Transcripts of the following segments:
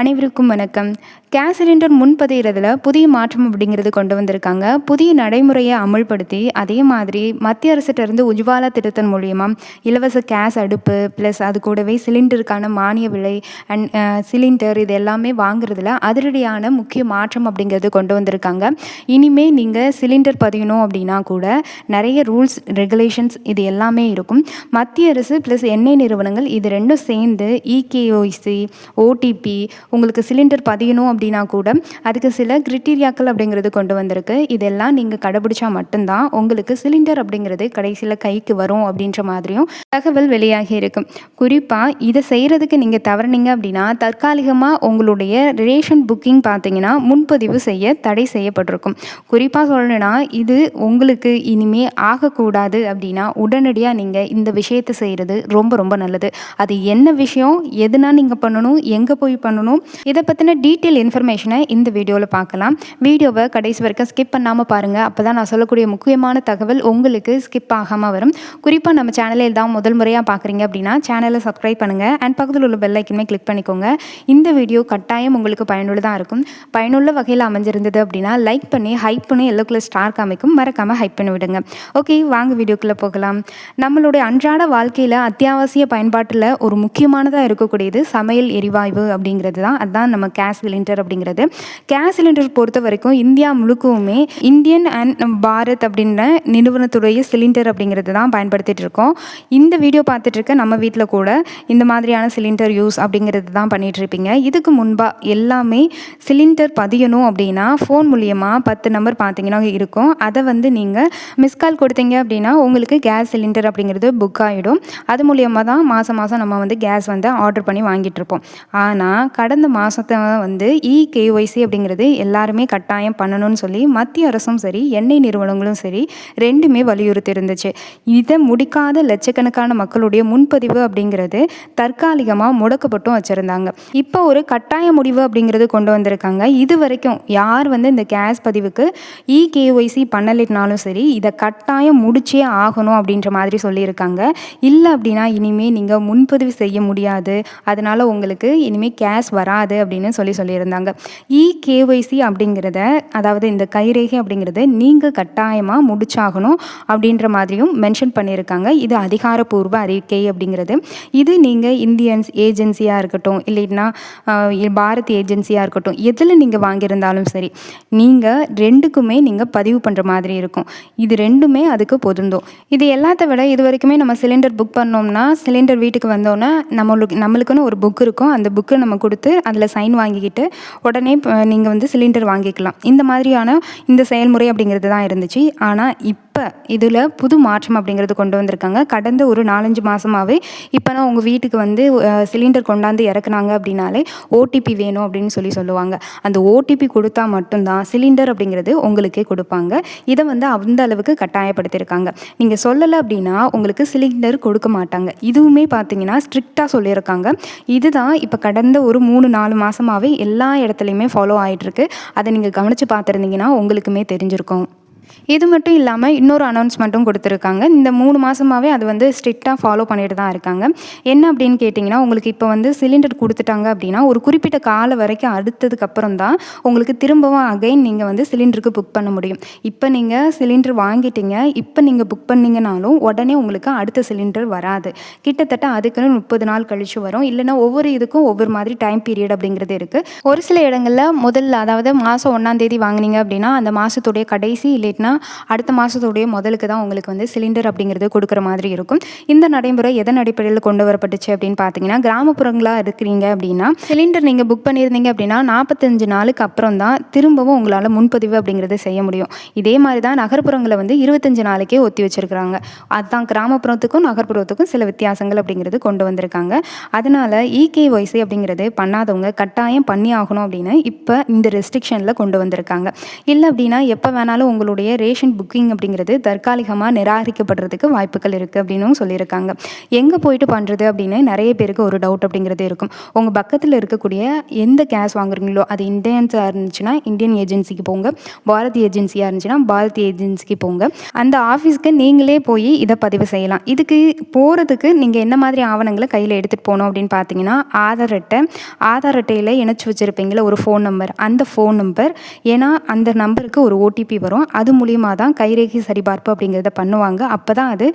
அனைவருக்கும் வணக்கம். Gas cylinder முன்பதிகிறதுல புதிய மாற்றம் அப்படிங்கிறது கொண்டு வந்திருக்காங்க. புதிய நடைமுறையை அமல்படுத்தி, அதே மாதிரி மத்திய அரசிட்டருந்து உஜ்வாலா திட்டத்தின் மூலியமா இலவச கேஸ் அடுப்பு, ப்ளஸ் அது கூடவே சிலிண்டருக்கான மானிய விலை அண்ட் சிலிண்டர் இது எல்லாமே வாங்குறதுல அதிரடியான முக்கிய மாற்றம் அப்படிங்கிறது கொண்டு வந்திருக்காங்க. இனிமே நீங்கள் சிலிண்டர் பதியணும் அப்படின்னா கூட நிறைய ரூல்ஸ், ரெகுலேஷன்ஸ் இது எல்லாமே இருக்கும். மத்திய அரசு ப்ளஸ் எண்ணெய் நிறுவனங்கள் இது ரெண்டும் சேர்ந்து இகேஒய்சி, ஓடிபி உங்களுக்கு சிலிண்டர் பதியணும் அப்படின்னா கூட அதுக்கு சில கிரிட்டீரியாக்கள் அப்படிங்கிறது கொண்டு வந்திருக்கு. இதெல்லாம் நீங்கள் கடைபிடிச்சா மட்டும்தான் உங்களுக்கு சிலிண்டர் அப்படிங்கிறது கடைசியில் கைக்கு வரும் அப்படின்ற மாதிரியும் தகவல் வெளியாகி இருக்கும். குறிப்பாக இதை செய்கிறதுக்கு நீங்கள் தவறுனீங்க அப்படின்னா தற்காலிகமாக உங்களுடைய ரேஷன் புக்கிங் பார்த்தீங்கன்னா முன்பதிவு செய்ய தடை செய்யப்பட்டிருக்கும். குறிப்பாக சொல்லணும்னா இது உங்களுக்கு இனிமே ஆகக்கூடாது அப்படின்னா உடனடியாக நீங்கள் இந்த விஷயத்தை செய்கிறது ரொம்ப ரொம்ப நல்லது. அது என்ன விஷயம், எதுனா நீங்கள் பண்ணணும், எங்கே போய் பண்ணணும், இதை பற்றின டீட்டெயில் இன்ஃபர்மேஷனை இந்த வீடியோவில் பார்க்கலாம். வீடியோவை கடைசி வரைக்கும் ஸ்கிப் பண்ணாமல் பாருங்கள். அப்போ தான் நான் சொல்லக்கூடிய முக்கியமான தகவல் உங்களுக்கு ஸ்கிப் ஆகாமல் வரும். குறிப்பாக நம்ம சேனலில் தான் முதல் முறையாக பார்க்குறீங்க அப்படின்னா சேனலை சப்ஸ்கிரைப் பண்ணுங்கள் அண்ட் பக்கத்தில் உள்ள பெல் ஐக்கனை கிளிக் பண்ணிக்கோங்க. இந்த வீடியோ கட்டாயம் உங்களுக்கு பயனுள்ளதாக இருக்கும். பயனுள்ள வகையில் அமைஞ்சிருந்தது அப்படின்னா லைக் பண்ணி ஹைப் பண்ணி எல்லோ கலர் ஸ்டார் காமிக்கும், மறக்காமல் ஹைப் பண்ணி விடுங்க. ஓகே, வாங்க வீடியோக்குள்ளே போகலாம். நம்மளுடைய அன்றாட வாழ்க்கையில் அத்தியாவசிய பயன்பாட்டில் ஒரு முக்கியமானதாக இருக்கக்கூடியது சமையல் எரிவாயு அப்படிங்கிறது தான். அதுதான் நம்ம கேஸ் சிலிண்டர் அப்படிங்கிறது. கேஸ் சிலிண்டர் பொறுத்த வரைக்கும் இந்தியா முழுக்கவுமே இந்தியன் அண்ட் பாரத் அப்படின்ற நிறுவனத்துடைய சிலிண்டர் அப்படிங்கிறது தான் பயன்படுத்திட்டு இருக்கோம். இந்த வீடியோ பார்த்துட்டு இருக்க நம்ம வீட்டில் கூட இந்த மாதிரியான சிலிண்டர் யூஸ் அப்படிங்கிறது தான் பண்ணிட்டு இருப்பீங்க. இதுக்கு முன்பாக எல்லாமே சிலிண்டர் பதியணும் அப்படின்னா ஃபோன் மூலியமாக 10 நம்பர் பார்த்தீங்கன்னா இருக்கும். அதை நீங்கள் மிஸ்கால் கொடுத்தீங்க அப்படின்னா உங்களுக்கு கேஸ் சிலிண்டர் அப்படிங்கிறது புக் ஆகிடும். அது மூலியமாக தான் மாதம் நம்ம கேஸ் ஆர்டர் பண்ணி வாங்கிட்டு இருப்போம். ஆனால் கடந்த மாதத்தை இகேஒய்சி அப்படிங்கிறது எல்லாருமே கட்டாயம் பண்ணணும்னு சொல்லி மத்திய அரசும் சரி எண்ணெய் நிறுவனங்களும் சரி ரெண்டுமே வலியுறுத்தி இருந்துச்சு. இதை முடிக்காத லட்சக்கணக்கான மக்களுடைய முன்பதிவு அப்படிங்கிறது தற்காலிகமாக முடக்கப்பட்டும் வச்சுருந்தாங்க. இப்போ ஒரு கட்டாய முடிவு அப்படிங்கிறது கொண்டு வந்திருக்காங்க. இது வரைக்கும் யார் இந்த கேஸ் பதிவுக்கு இகேஒய்சி பண்ணலைனாலும் சரி இதை கட்டாயம் முடிச்சே ஆகணும் அப்படின்ற மாதிரி சொல்லியிருக்காங்க. இல்லை அப்படின்னா இனிமேல் நீங்கள் முன்பதிவு செய்ய முடியாது, அதனால் உங்களுக்கு இனிமேல் கேஸ் வராது அப்படின்னு சொல்லியிருந்தாங்க. இகேஒய்சி அப்படிங்கிறத, அதாவது இந்த கைரேகை அப்படிங்கிறது நீங்கள் கட்டாயமாக முடிச்சாகணும் அப்படின்ற மாதிரியும் மென்ஷன் பண்ணியிருக்காங்க. இது அதிகாரப்பூர்வ அறிக்கை அப்படிங்கிறது. இது நீங்கள் இந்தியன்ஸ் ஏஜென்சியாக இருக்கட்டும், இல்லைன்னா பாரத் ஏஜென்சியாக இருக்கட்டும், எதில் நீங்கள் வாங்கியிருந்தாலும் சரி நீங்கள் ரெண்டுக்குமே நீங்கள் பதிவு பண்ணுற மாதிரி இருக்கும். இது ரெண்டுமே அதுக்கு பொருந்தும். இது எல்லாத்த விட இது வரைக்குமே நம்ம சிலிண்டர் புக் பண்ணோம்னா சிலிண்டர் வீட்டுக்கு வந்தோன்னா நம்மளுக்குன்னு ஒரு புக் இருக்கும். அந்த புக்கை நம்ம கொடுத்து அதில் சைன் வாங்கிக்கிட்டு உடனே நீங்கள் சிலிண்டர் வாங்கிக்கலாம். இந்த மாதிரியான இந்த செயல்முறை அப்படிங்கிறது தான் இருந்துச்சு. ஆனால் இப்போ இதில் புது மாற்றம் அப்படிங்கிறது கொண்டு வந்திருக்காங்க. கடந்த ஒரு 4-5 மாதமாகவே இப்போனா உங்கள் வீட்டுக்கு சிலிண்டர் கொண்டாந்து இறக்குனாங்க அப்படின்னாலே ஓடிபி வேணும் அப்படின்னு சொல்லுவாங்க. அந்த ஓடிபி கொடுத்தா மட்டும்தான் சிலிண்டர் அப்படிங்கிறது உங்களுக்கே கொடுப்பாங்க. இதை அந்த அளவுக்கு கட்டாயப்படுத்தியிருக்காங்க. நீங்கள் சொல்லலை அப்படின்னா உங்களுக்கு சிலிண்டர் கொடுக்க மாட்டாங்க. இதுவுமே பார்த்தீங்கன்னா ஸ்ட்ரிக்டாக சொல்லியிருக்காங்க. இதுதான் இப்போ கடந்த ஒரு 3-4 மாதமாகவே எல்லா இடத்துலையுமே ஃபாலோ ஆகிட்டுருக்கு. அதை நீங்கள் கவனித்து பார்த்துருந்தீங்கன்னா உங்களுக்குமே தெரிஞ்சிருக்கும். இது மட்டும் இல்லாமல் இன்னொரு அனௌன்ஸ்மெண்ட்டும் கொடுத்துருக்காங்க. இந்த 3 மாதமாகவே அது ஸ்ட்ரிக்டாக ஃபாலோ பண்ணிட்டு தான் இருக்காங்க. என்ன அப்படின்னு கேட்டிங்கன்னா உங்களுக்கு இப்போ சிலிண்டர் கொடுத்துட்டாங்க அப்படின்னா ஒரு குறிப்பிட்ட காலம் வரைக்கும் அடுத்ததுக்கப்புறம் தான் உங்களுக்கு திரும்பவும் அகைன் நீங்கள் சிலிண்டருக்கு புக் பண்ண முடியும். இப்போ நீங்கள் சிலிண்டர் வாங்கிட்டீங்க, இப்போ நீங்கள் புக் பண்ணிங்கனாலும் உடனே உங்களுக்கு அடுத்த சிலிண்டர் வராது. கிட்டத்தட்ட அதுக்குன்னு 30 நாள் கழிச்சு வரும். இல்லைன்னா ஒவ்வொரு இதுக்கும் ஒவ்வொரு மாதிரி டைம் பீரியட் அப்படிங்கிறது இருக்குது. ஒரு சில இடங்களில் முதல்ல, அதாவது மாதம் 1ஆம் தேதி வாங்கினீங்க அப்படின்னா அந்த மாதத்துடைய கடைசி இல்லைன்னா அடுத்த மாதத்துடைய முதலுக்கு தான் உங்களுக்கு சிலிண்டர் அப்படிங்கிறது கொடுக்குற மாதிரி இருக்கும். இந்த நடைமுறை எதன் அடிப்படையில் கொண்டு வரப்பட்டுச்சு அப்படின்னு பார்த்தீங்கன்னா கிராமப்புறங்களாக இருக்கிறீங்க அப்படின்னா சிலிண்டர் நீங்கள் புக் பண்ணியிருந்தீங்க அப்படின்னா 45 நாளுக்கு அப்புறம் தான் திரும்பவும் உங்களால் முன்பதிவு அப்படிங்கிறது செய்ய முடியும். இதே மாதிரி தான் நகர்ப்புறங்களை 25 நாளைக்கே ஒத்தி வச்சிருக்கிறாங்க. அதுதான் கிராமப்புறத்துக்கும் நகர்ப்புறத்துக்கும் சில வித்தியாசங்கள் அப்படிங்கிறது கொண்டு வந்திருக்காங்க. அதனால இகேஒய்சி அப்படிங்கிறது பண்ணாதவங்க கட்டாயம் பண்ணி ஆகணும் அப்படின்னு இப்போ இந்த ரெஸ்ட்ரிக்ஷனில் கொண்டு வந்திருக்காங்க. இல்லை அப்படின்னா எப்போ வேணாலும் உங்களுடைய உங்களுடைய ரேஷன் புக்கிங் அப்படிங்கிறது தற்காலிகமாக நிராகரிக்கப்படுறதுக்கு வாய்ப்புகள் இருக்குது அப்படின்னும் சொல்லியிருக்காங்க. எங்கே போயிட்டு பண்ணுறது அப்படின்னு நிறைய பேருக்கு ஒரு டவுட் அப்படிங்கிறது இருக்கும். உங்கள் பக்கத்தில் இருக்கக்கூடிய எந்த கேஸ் வாங்குறீங்களோ அது இந்தியன்ஸாக இருந்துச்சுன்னா இந்தியன் ஏஜென்சிக்கு போங்க, பாரத் ஏஜென்சியாக இருந்துச்சுன்னா பாரத் ஏஜென்சிக்கு போங்க. அந்த ஆஃபீஸ்க்கு நீங்களே போய் இதை பதிவு செய்யலாம். இதுக்கு போகிறதுக்கு நீங்கள் என்ன மாதிரி ஆவணங்களை கையில் எடுத்துகிட்டு போகணும் அப்படின்னு பார்த்தீங்கன்னா, ஆதார் அட்டையில் இணைச்சி வச்சுருப்பீங்களா ஒரு ஃபோன் நம்பர், அந்த ஃபோன் நம்பர், ஏன்னா அந்த நம்பருக்கு ஒரு ஓடிபி வரும். அது மூலியமாக தான் கைரேகை சரிபார்ப்பு அப்படிங்கிறத பண்ணுவாங்க. அப்போ தான் அது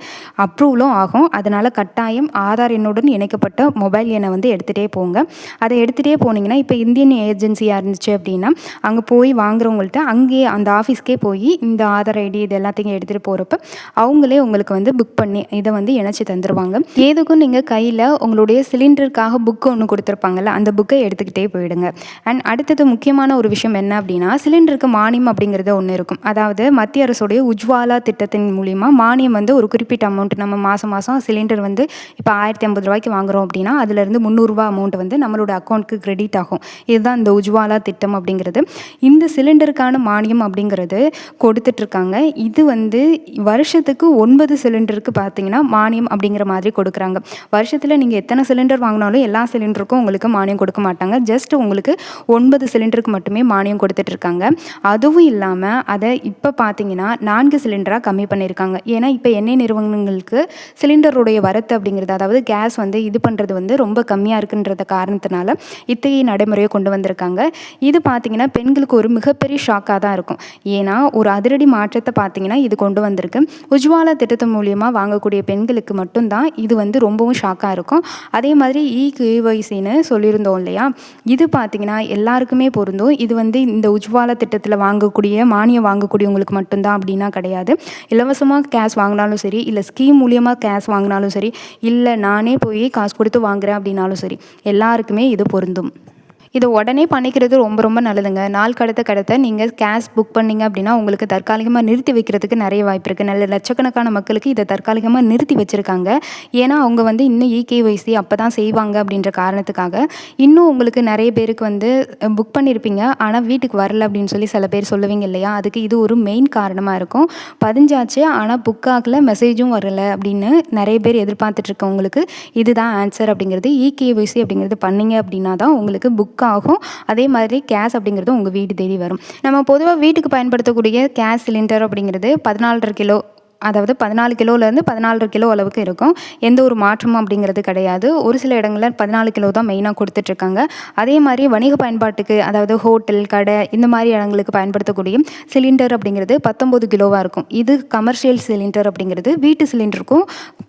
அப்ரூவலும் ஆகும். அதனால் கட்டாயம் ஆதார் எண்ணுடன் இணைக்கப்பட்ட மொபைல் எண்ணை வந்து எடுத்துகிட்டே போங்க. அதை எடுத்துகிட்டே போனீங்கன்னா, இப்போ இந்தியன் ஏஜென்சியாக இருந்துச்சு அப்படின்னா அங்கே போய் வாங்குறவங்கள்ட்ட அங்கேயே அந்த ஆஃபீஸ்க்கே போய் இந்த ஆதார் ஐடி இது எல்லாத்தையும் எடுத்துகிட்டு போகிறப்ப அவங்களே உங்களுக்கு வந்து புக் பண்ணி இதை வந்து இணைச்சி தந்துடுவாங்க. ஏதுக்கும் நீங்கள் கையில் உங்களுடைய சிலிண்டருக்காக புக்கு ஒன்று கொடுத்துருப்பாங்கல்ல, அந்த புக்கை எடுத்துக்கிட்டே போயிடுங்க. அண்ட் அடுத்தது முக்கியமான ஒரு விஷயம் என்ன அப்படின்னா, சிலிண்டருக்கு மானியம் அப்படிங்கிறது ஒன்று இருக்கும். அதாவது மத்திய அரசுடைய உஜ்வாலா திட்டத்தின் மூலிமா மானியம் வந்து ஒரு குறிப்பிட்ட அமௌண்ட் நம்ம மாதம் சிலிண்டர் வந்து இப்போ 1050 ரூபாய்க்கு வாங்குகிறோம் அப்படின்னா அதுலேருந்து 300 ரூபா அமௌண்ட் வந்து நம்மளோட அக்கௌண்ட்டுக்கு கிரெடிட் ஆகும். இதுதான் இந்த உஜ்வாலா திட்டம் அப்படிங்கிறது. இந்த சிலிண்டருக்கான மானியம் அப்படிங்கிறது கொடுத்துட்ருக்காங்க. இது வந்து வருஷத்துக்கு 9 சிலிண்டருக்கு பார்த்தீங்கன்னா மானியம் அப்படிங்கிற மாதிரி கொடுக்குறாங்க. வருஷத்தில் நீங்கள் எத்தனை சிலிண்டர் வாங்கினாலும் எல்லா சிலிண்டருக்கும் உங்களுக்கு மானியம் கொடுக்க மாட்டாங்க. ஜஸ்ட் உங்களுக்கு 9 சிலிண்டருக்கு மட்டுமே மானியம் கொடுத்துட்ருக்காங்க. அதுவும் இல்லாமல் அதை இப்போ பார்த்தீங்கன்னா 4 சிலிண்டராக கம்மி பண்ணியிருக்காங்க. ஏன்னா இப்போ எண்ணெய் நிறுவனங்களுக்கு சிலிண்டருடைய வரத்து அப்படிங்கிறது, அதாவது கேஸ் வந்து இது பண்ணுறது வந்து ரொம்ப கம்மியாக இருக்குன்றத காரணத்தினால இத்தகைய நடைமுறையை கொண்டு வந்திருக்காங்க. இது பார்த்தீங்கன்னா பெண்களுக்கு ஒரு மிகப்பெரிய ஷாக்காக தான் இருக்கும். ஏன்னா ஒரு அதிரடி மாற்றத்தை பார்த்தீங்கன்னா இது கொண்டு வந்திருக்கு. உஜ்வாலா திட்டத்தின் மூலியமாக வாங்கக்கூடிய பெண்களுக்கு மட்டும்தான் இது வந்து ரொம்பவும் ஷாக்காக இருக்கும். அதே மாதிரி கேஒய்சின்னு சொல்லியிருந்தோம் இல்லையா, இது பார்த்தீங்கன்னா எல்லாருக்குமே பொருந்தும். இது வந்து இந்த உஜ்வாலா திட்டத்தில் வாங்கக்கூடிய மானியம் வாங்கக்கூடியவங்களுக்கு மட்டும்தான் அப்படின்னா கிடையாது. இலவசமாக கேஸ் வாங்கினாலும் சரி, இல்லை ஸ்கீம் மூலியமாக கேஸ் வாங்கினாலும் சரி, இல்லை நானே போய் காசு கொடுத்து வாங்குறேன் அப்படின்னாலும் சரி, எல்லாருக்குமே இது பொருந்தும். இதை உடனே பண்ணிக்கிறது ரொம்ப ரொம்ப நல்லதுங்க. நாள் கடத்த நீங்கள் கேஸ் புக் பண்ணிங்க அப்படின்னா உங்களுக்கு தற்காலிகமாக நிறுத்தி வைக்கிறதுக்கு நிறைய வாய்ப்பு இருக்குது. நல்ல லட்சக்கணக்கான மக்களுக்கு இதை தற்காலிகமாக நிறுத்தி வச்சுருக்காங்க. ஏன்னா அவங்க வந்து இன்னும் இகேஒய்சி அப்போ தான் செய்வாங்க அப்படின்ற காரணத்துக்காக. இன்னும் உங்களுக்கு நிறைய பேருக்கு வந்து புக் பண்ணியிருப்பீங்க ஆனால் வீட்டுக்கு வரல அப்படின்னு சொல்லி சில பேர் சொல்லுவீங்க இல்லையா, அதுக்கு இது ஒரு மெயின் காரணமாக இருக்கும். பதிஞ்சாச்சு ஆனால் புக் ஆகலை, மெசேஜும் வரலை அப்படின்னு நிறைய பேர் எதிர்பார்த்துட்ருக்கவங்களுக்கு இதுதான் ஆன்சர் அப்படிங்கிறது. இகேஒய்சி அப்படிங்கிறது பண்ணிங்க அப்படின்னா தான் உங்களுக்கு புக் ஆகும். அதே மாதிரி கேஸ் அப்படிங்கிறது உங்கள் வீடு தேடி வரும். நம்ம பொதுவாக வீட்டுக்கு பயன்படுத்தக்கூடிய கேஸ் சிலிண்டர் அப்படிங்கிறது 14.5 கிலோ, அதாவது 14 கிலோலேருந்து 14.5 கிலோ அளவுக்கு இருக்கும். எந்த ஒரு மாற்றமும் அப்படிங்கிறது கிடையாது. ஒரு சில இடங்களில் 14 கிலோ தான் மெயினாக கொடுத்துட்ருக்காங்க. அதே மாதிரி வணிக பயன்பாட்டுக்கு, அதாவது ஹோட்டல், கடை இந்த மாதிரி இடங்களுக்கு பயன்படுத்தக்கூடிய சிலிண்டர் அப்படிங்கிறது 19 கிலோவாக இருக்கும். இது கமர்ஷியல் சிலிண்டர் அப்படிங்கிறது. வீட்டு சிலிண்டருக்கும்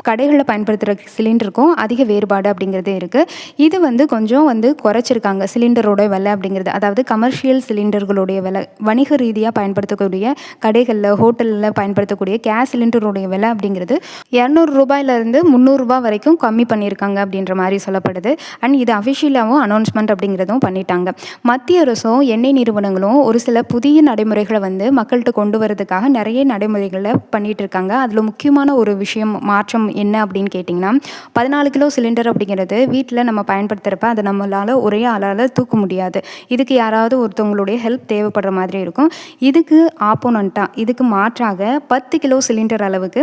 கடைகளில் பயன்படுத்துகிற சிலிண்டருக்கும் அதிக வேறுபாடு அப்படிங்கிறது இருக்குது. இது வந்து கொஞ்சம் வந்து குறைச்சிருக்காங்க சிலிண்டரோட விலை அப்படிங்கிறது. அதாவது கமர்ஷியல் சிலிண்டர்களுடைய விலை, வணிக ரீதியாக பயன்படுத்தக்கூடிய கடைகளில், ஹோட்டலில் பயன்படுத்தக்கூடிய கேஸ் சிலிண்டருடைய விலை அப்படிங்கிறது 200 ரூபாயிலிருந்து 300 ரூபாய் வரைக்கும் கம்மி பண்ணியிருக்காங்க அப்படின்ற மாதிரி சொல்லப்படுது. அண்ட் இது அஃபிஷியலாகவும் அனௌன்ஸ்மெண்ட் அப்படிங்கிறதும் பண்ணிட்டாங்க. மத்திய அரசும் எண்ணெய் நிறுவனங்களும் ஒரு சில புதிய நடைமுறைகளை வந்து மக்கள்கிட்ட கொண்டு வரதுக்காக நிறைய நடைமுறைகளை பண்ணிட்டு இருக்காங்க. அதில் முக்கியமான ஒரு விஷயம் மாற்றம் என்ன அப்படின்னு கேட்டிங்கன்னா, 14 கிலோ சிலிண்டர் அப்படிங்கிறது வீட்டில் நம்ம பயன்படுத்துகிறப்ப அதை நம்மளால் ஒரே ஆளால் தூக்க முடியாது. இதுக்கு யாராவது ஒருத்தவங்களுடைய ஹெல்ப் தேவைப்படுற மாதிரி இருக்கும். இதுக்கு ஆப்போனண்ட்டாக, இதுக்கு மாற்றாக 10 கிலோ சிலிண்டர் அளவுக்கு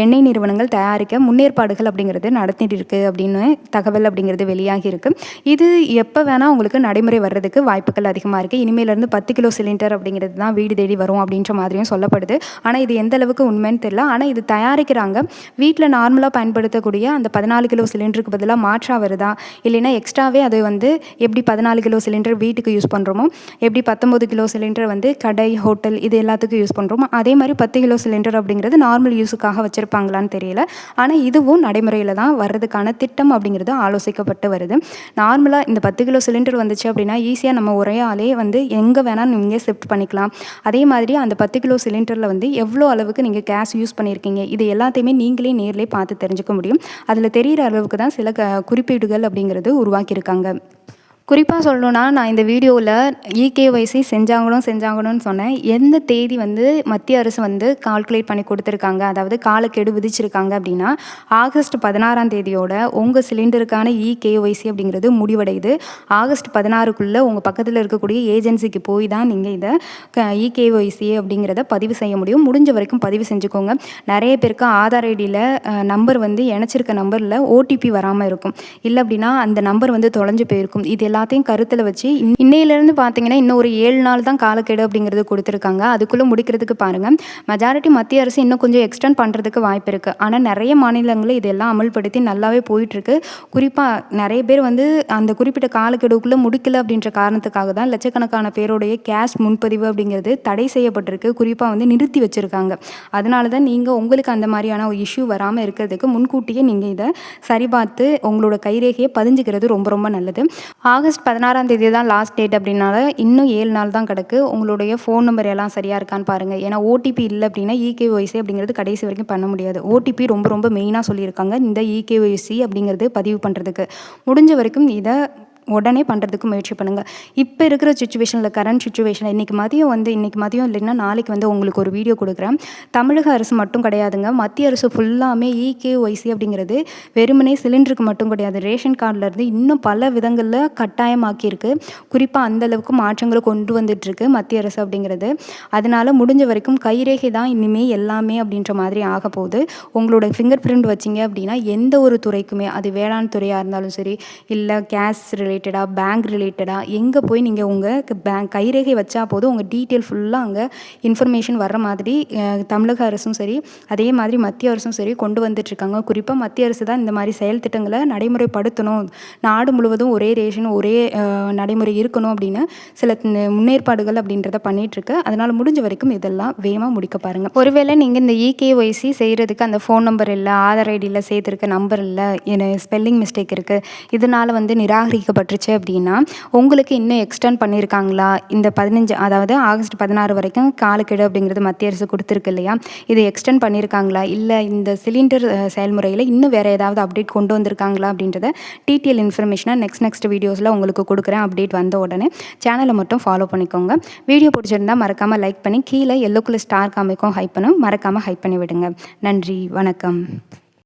எண்ணெய் நிறுவனங்கள் தயாரிக்க முன்னேற்பாடுகள் அப்படிங்கிறது நடத்திட்டு இருக்கு அப்படின்னு தகவல் அப்படிங்கிறது வெளியாகி இருக்கு. இது எப்போ வேணால் உங்களுக்கு நடைமுறை வர்றதுக்கு வாய்ப்புகள் அதிகமாக இருக்குது. இனிமேலேருந்து 10 கிலோ சிலிண்டர் அப்படிங்கிறது தான் வீடு தேடி வரும் அப்படின்ற மாதிரியும் சொல்லப்படுது. ஆனால் இது எந்த அளவுக்கு உண்மைன்னு தெரியல. ஆனால் இது தயாரிக்கிறாங்க. வீட்டில் நார்மலாக பயன்படுத்தக்கூடிய அந்த 14 கிலோ சிலிண்டருக்கு பதிலாக மாற்றாக வருதா, இல்லைன்னா எக்ஸ்ட்ராவே அது வந்து எப்படி 14 கிலோ சிலிண்டர் வீட்டுக்கு யூஸ் பண்ணுறோமோ, எப்படி 19 கிலோ சிலிண்டர் வந்து கடை, ஹோட்டல் இது எல்லாத்துக்கும் யூஸ் பண்ணுறோமோ, அதே மாதிரி 10 கிலோ சிலிண்டர் அப்படிங்கிறது நார்மல் யூஸுக்காக வச்சுருப்பாங்களான்னு தெரியல. ஆனால் இதுவும் நடைமுறையில் தான் வர்றதுக்கான திட்டம் அப்படிங்கிறது ஆலோசிக்கப்பட்டு வருது. நார்மலாக இந்த 10 கிலோ சிலிண்டர் வந்துச்சு அப்படின்னா ஈஸியாக நம்ம ஒரே ஆளே வந்து எங்கே வேணால் நீங்கள் ஷிஃப்ட் பண்ணிக்கலாம். அதே மாதிரி அந்த 10 கிலோ சிலிண்டரில் வந்து எவ்வளோ அளவுக்கு நீங்கள் கேஸ் யூஸ் பண்ணியிருக்கீங்க இது எல்லாத்தையுமே நீங்களே நேர்லேயே பார்த்து தெரிஞ்சுக்க முடியும். அதில் தெரிகிற அளவுக்கு தான் சில குறிப்பீடுகள் அப்படிங்கிறது உருவாக்கியிருக்காங்க. குறிப்பாக சொல்லணும்னா, நான் இந்த வீடியோவில் இகேஒய்சி செஞ்சாங்கணும்னு சொன்னேன். எந்த தேதி வந்து மத்திய அரசு வந்து கால்குலேட் பண்ணி கொடுத்துருக்காங்க, அதாவது காலக்கெடு விதிச்சிருக்காங்க அப்படின்னா, ஆகஸ்ட் 16ஆம் தேதியோட உங்கள் சிலிண்டருக்கான இகேஒய்சி அப்படிங்கிறது முடிவடையுது. ஆகஸ்ட் 16க்குள்ளே உங்கள் பக்கத்தில் இருக்கக்கூடிய ஏஜென்சிக்கு போய் தான் நீங்கள் இதை இகேஒய்சி அப்படிங்கிறத பதிவு செய்ய முடியும். முடிஞ்ச வரைக்கும் பதிவு செஞ்சுக்கோங்க. நிறைய பேருக்கு ஆதார் ஐடியில் நம்பர் வந்து இணைச்சிருக்க நம்பரில் ஓடிபி வராமல் இருக்கும். இல்லை அப்படின்னா அந்த நம்பர் வந்து தொலைஞ்சு போயிருக்கும். இது எல்லாத்தையும் கருத்தில் வச்சு இன்னையிலேருந்து பார்த்தீங்கன்னா இன்னும் ஒரு 7 நாள் தான் காலக்கெடு அப்படிங்கிறது கொடுத்துருக்காங்க. அதுக்குள்ளே முடிக்கிறதுக்கு பாருங்கள். மெஜாரிட்டி மத்திய அரசு இன்னும் கொஞ்சம் எக்ஸ்டெண்ட் பண்ணுறதுக்கு வாய்ப்பு இருக்குது. ஆனால் நிறைய மாநிலங்களில் இதெல்லாம் அமல்படுத்தி நல்லாவே போயிட்டுருக்கு. குறிப்பாக நிறைய பேர் வந்து அந்த குறிப்பிட்ட காலக்கெடுக்குள்ளே முடிக்கல அப்படின்ற காரணத்துக்காக தான் லட்சக்கணக்கான பேருடைய கேஸ் முன்பதிவு அப்படிங்கிறது தடை செய்யப்பட்டிருக்கு. குறிப்பாக வந்து நிறுத்தி வச்சுருக்காங்க. அதனால தான் நீங்கள் உங்களுக்கு அந்த மாதிரியான ஒரு இஷ்யூ வராமல் இருக்கிறதுக்கு முன்கூட்டியே நீங்கள் இதை சரிபார்த்து உங்களோட கைரேகையை பதிஞ்சுக்கிறது ரொம்ப ரொம்ப நல்லது. ஆகஸ்ட் 16ஆம் தேதி தான் லாஸ்ட் டேட் அப்படின்னால இன்னும் 7 நாள் தான் கிடக்கு. உங்களுடைய ஃபோன் நம்பர் எல்லாம் சரியாக இருக்கான்னு பாருங்கள். ஏன்னா ஓடிபி இல்லை அப்படின்னா இகேஒய்சி அப்படிங்கிறது கடைசி வரைக்கும் பண்ண முடியாது. ஓடிபி ரொம்ப ரொம்ப மெயினாக சொல்லியிருக்காங்க இந்த இகேஒய்சி அப்படிங்கிறது பதிவு பண்ணுறதுக்கு. முடிஞ்ச வரைக்கும் இதை உடனே பண்ணுறதுக்கு முயற்சி பண்ணுங்கள். இப்போ இருக்கிற சுச்சுவேஷனில் கரண்ட் சுச்சுவேஷனில் இன்றைக்கி மதியம் இல்லைன்னா நாளைக்கு வந்து உங்களுக்கு ஒரு வீடியோ கொடுக்குறேன். தமிழக அரசு மட்டும் கிடையாதுங்க, மத்திய அரசு ஃபுல்லாமே இகேஒய்சி அப்படிங்கிறது வெறுமனே சிலிண்டருக்கு மட்டும் கிடையாது, ரேஷன் கார்டிலேருந்து இன்னும் பல விதங்களில் கட்டாயமாக்கியிருக்கு. குறிப்பாக அந்தளவுக்கு மாற்றங்களை கொண்டு வந்துட்டுருக்கு மத்திய அரசு அப்படிங்கிறது. அதனால் முடிஞ்ச வரைக்கும் கைரேகை தான் இனிமேல் எல்லாமே அப்படின்ற மாதிரி ஆக போகுது. உங்களோட ஃபிங்கர் பிரிண்ட் வச்சிங்க அப்படின்னா எந்த ஒரு துறைக்குமே, அது வேளாண் துறையாக இருந்தாலும் சரி, இல்லை கேஸ் ரிலேட்டடாக, பேங்க் ரிலேட்டடாக, எங்கே போய் நீங்கள் உங்கள் கைரேகை வச்சா போதும் உங்கள் டீட்டெயில் ஃபுல்லாக அங்கே இன்ஃபர்மேஷன் வர்ற மாதிரி தமிழக அரசும் சரி, அதே மாதிரி மத்திய அரசும் சரி கொண்டு வந்துட்டுருக்காங்க. குறிப்பாக மத்திய அரசு தான் இந்த மாதிரி செயல் திட்டங்களை நடைமுறைப்படுத்தணும், நாடு முழுவதும் ஒரே ரேஷன் ஒரே நடைமுறை இருக்கணும் அப்படின்னு சில முன்னேற்பாடுகள் அப்படின்றத பண்ணிகிட்ருக்கு. அதனால் முடிஞ்ச வரைக்கும் இதெல்லாம் வேகமாக முடிக்க பாருங்கள். ஒருவேளை நீங்கள் இந்த இகேஒய்சி செய்கிறதுக்கு அந்த ஃபோன் நம்பர் இல்லை, ஆதார் ஐடியில் சேர்த்துருக்க நம்பர் இல்லை, ஸ்பெல்லிங் மிஸ்டேக் இருக்குது, இதனால் வந்து நிராகரிக்கப்பட்டுருச்சு அப்படின்னா உங்களுக்கு இன்னும் எக்ஸ்டெண்ட் பண்ணியிருக்காங்களா, இந்த 15 அதாவது ஆகஸ்ட் 16 வரைக்கும் காலக்கெடு அப்படிங்கிறது மத்திய அரசு கொடுத்துருக்கு இல்லையா, இதை எக்ஸ்டெண்ட் பண்ணியிருக்காங்களா, இல்லை இந்த சிலிண்டர் செயல்முறையில் இன்னும் வேறு ஏதாவது அப்டேட் கொண்டு வந்திருக்காங்களா அப்படின்றத டீட்டெயில் இன்ஃபர்மேஷனாக நெக்ஸ்ட் வீடியோஸில் உங்களுக்கு கொடுக்குறேன். அப்டேட் வந்த உடனே சேனலை மட்டும் ஃபாலோ பண்ணிக்கோங்க. வீடியோ பிடிச்சிருந்தால் மறக்காமல் லைக் பண்ணி கீழே எல்லோ கலர் ஸ்டார் காமிக்கும் ஹைப் பண்ணும், மறக்காமல் ஹைப் பண்ணி விடுங்க. நன்றி, வணக்கம்.